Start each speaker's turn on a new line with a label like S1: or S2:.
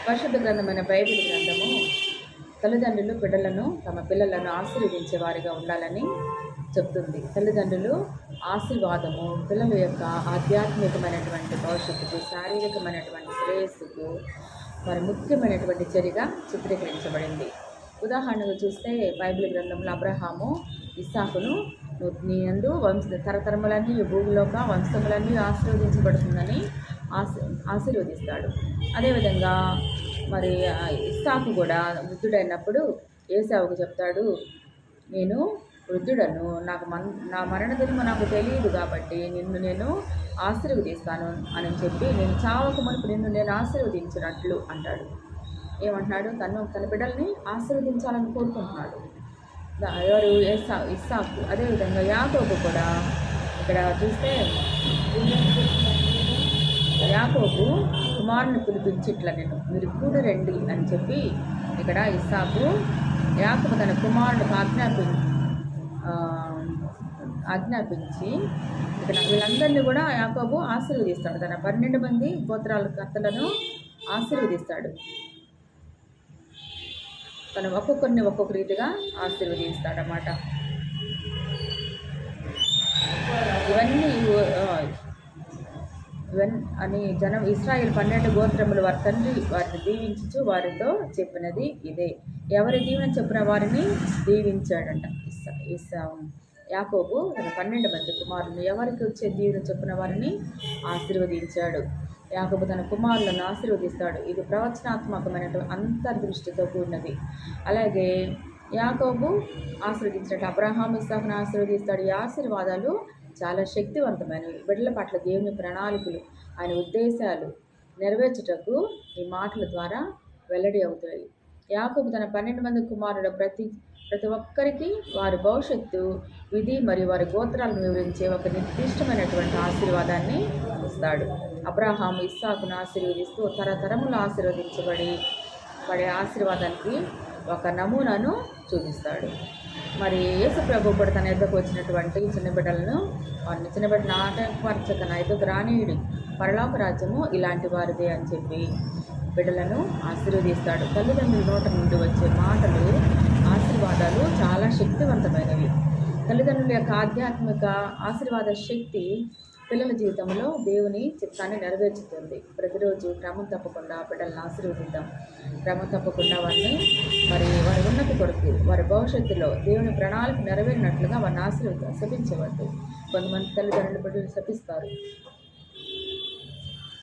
S1: పరిశుద్ధ గ్రంథమైన బైబిల్ గ్రంథము తల్లిదండ్రులు బిడ్డలను తమ పిల్లలను ఆశీర్వదించే వారిగా ఉండాలని చెప్తుంది. తల్లిదండ్రులు ఆశీర్వాదము పిల్లల యొక్క ఆధ్యాత్మికమైనటువంటి భవిష్యత్తుకు, శారీరకమైనటువంటి శ్రేయస్సుకు మరి ముఖ్యమైనటువంటి చర్యగా చిత్రీకరించబడింది. ఉదాహరణకు చూస్తే బైబిల్ గ్రంథంలో అబ్రహాము ఇస్సాకును నీ యందు తరతరములన్నీ భూమిలోక వంశములన్నీ ఆశీర్వదించబడుతుందని ఆశీర్వదిస్తాడు. అదేవిధంగా మరి ఇస్సాకు కూడా వృద్ధుడైనప్పుడు ఏశావుకు చెప్తాడు, నేను వృద్ధుడను, నా మరణ దినము నాకు తెలియదు కాబట్టి నిన్ను నేను ఆశీర్వదిస్తాను అని చెప్పి, నేను చావక మునుపు నిన్ను నేను ఆశీర్వదించినట్లు అంటాడు. ఏమంటున్నాడు? తన బిడ్డల్ని ఆశీర్వదించాలని కోరుకుంటున్నాడు. ఎవరు? ఇస్సాకు. అదేవిధంగా యాకోబు కూడా ఇక్కడ చూస్తే యాకోబు కుమారుని పిలిపించిట్ల మీరు కూడి రండి అని చెప్పి ఇక్కడ ఇస్సాకు యాకోబు తన కుమారుడికి ఆజ్ఞాపించి ఇక్కడ వీళ్ళందరినీ కూడా యాకోబు ఆశీర్వదిస్తాడు. తన 12 మంది గోత్రాల కర్తలను ఆశీర్వదిస్తాడు. తను ఒక్కొక్కరిని ఒక్కొక్క రీతిగా ఆశీర్వదిస్తాడన్నమాట. ఇవన్నీ అని ఇశ్రాయేలు 12 గోత్రములు వారి తండ్రి వారిని దీవించుచు వారితో చెప్పినది ఇదే. ఎవరి దీవెన చెప్పిన వారిని దీవించాడంట యాకోబు. తన 12 మంది కుమారులను ఎవరికి వచ్చే దీవెన చెప్పిన వారిని ఆశీర్వదించాడు. యాకోబు తన కుమారులను ఆశీర్వదిస్తాడు. ఇది ప్రవచనాత్మకమైన అంతర్దృష్టితో కూడినది. అలాగే యాకోబు ఆశీర్వదించినట్టు అబ్రహాము ఇస్సాకును ఆశీర్వదిస్తాడు. ఈ ఆశీర్వాదాలు చాలా శక్తివంతమైనవి. బిడ్డల పట్ల దేవుని ప్రణాళికలు, ఆయన ఉద్దేశాలు నెరవేర్చుటకు ఈ మాటల ద్వారా వెల్లడి అవుతాయి. యాకోబు తన 12 మంది కుమారుడు ప్రతి ఒక్కరికి వారి భవిష్యత్తు విధి మరియు వారి గోత్రాలను వివరించే ఒక నిర్దిష్టమైనటువంటి ఆశీర్వాదాన్ని ఇస్తాడు. అబ్రహాము ఇస్సాకును ఆశీర్వదిస్తూ తరతరములు ఆశీర్వదించబడే ఆశీర్వాదానికి ఒక నమూనాను చూపిస్తాడు. మరి యేసు ప్రభు కూడా తన ఎద్దకు వచ్చినటువంటి చిన్న బిడ్డలను వారిని చిన్న బిడ్డను ఆటంకపరచక నా ఎద్దకు రానీయుడి, పరలోక రాజ్యము ఇలాంటి వారిదే అని చెప్పి బిడ్డలను ఆశీర్వదిస్తాడు. తల్లిదండ్రుల నోట నుండి వచ్చే మాటలు, ఆశీర్వాదాలు చాలా శక్తివంతమైనవి. తల్లిదండ్రుల యొక్క ఆధ్యాత్మిక ఆశీర్వాద శక్తి పిల్లల జీవితంలో దేవుని చిత్తాన్ని నెరవేర్చుతుంది. ప్రతిరోజు క్రమం తప్పకుండా బిడ్డలను ఆశీర్వదిద్దాం. క్రమం తప్పకుండా వారిని వారి ఉన్నతి కొరకు, వారి భవిష్యత్తులో దేవుని ప్రణాళిక నెరవేరినట్లుగా వారిని శపించవద్దు. కొంతమంది తల్లిదండ్రులు బిడ్డలు శపిస్తారు.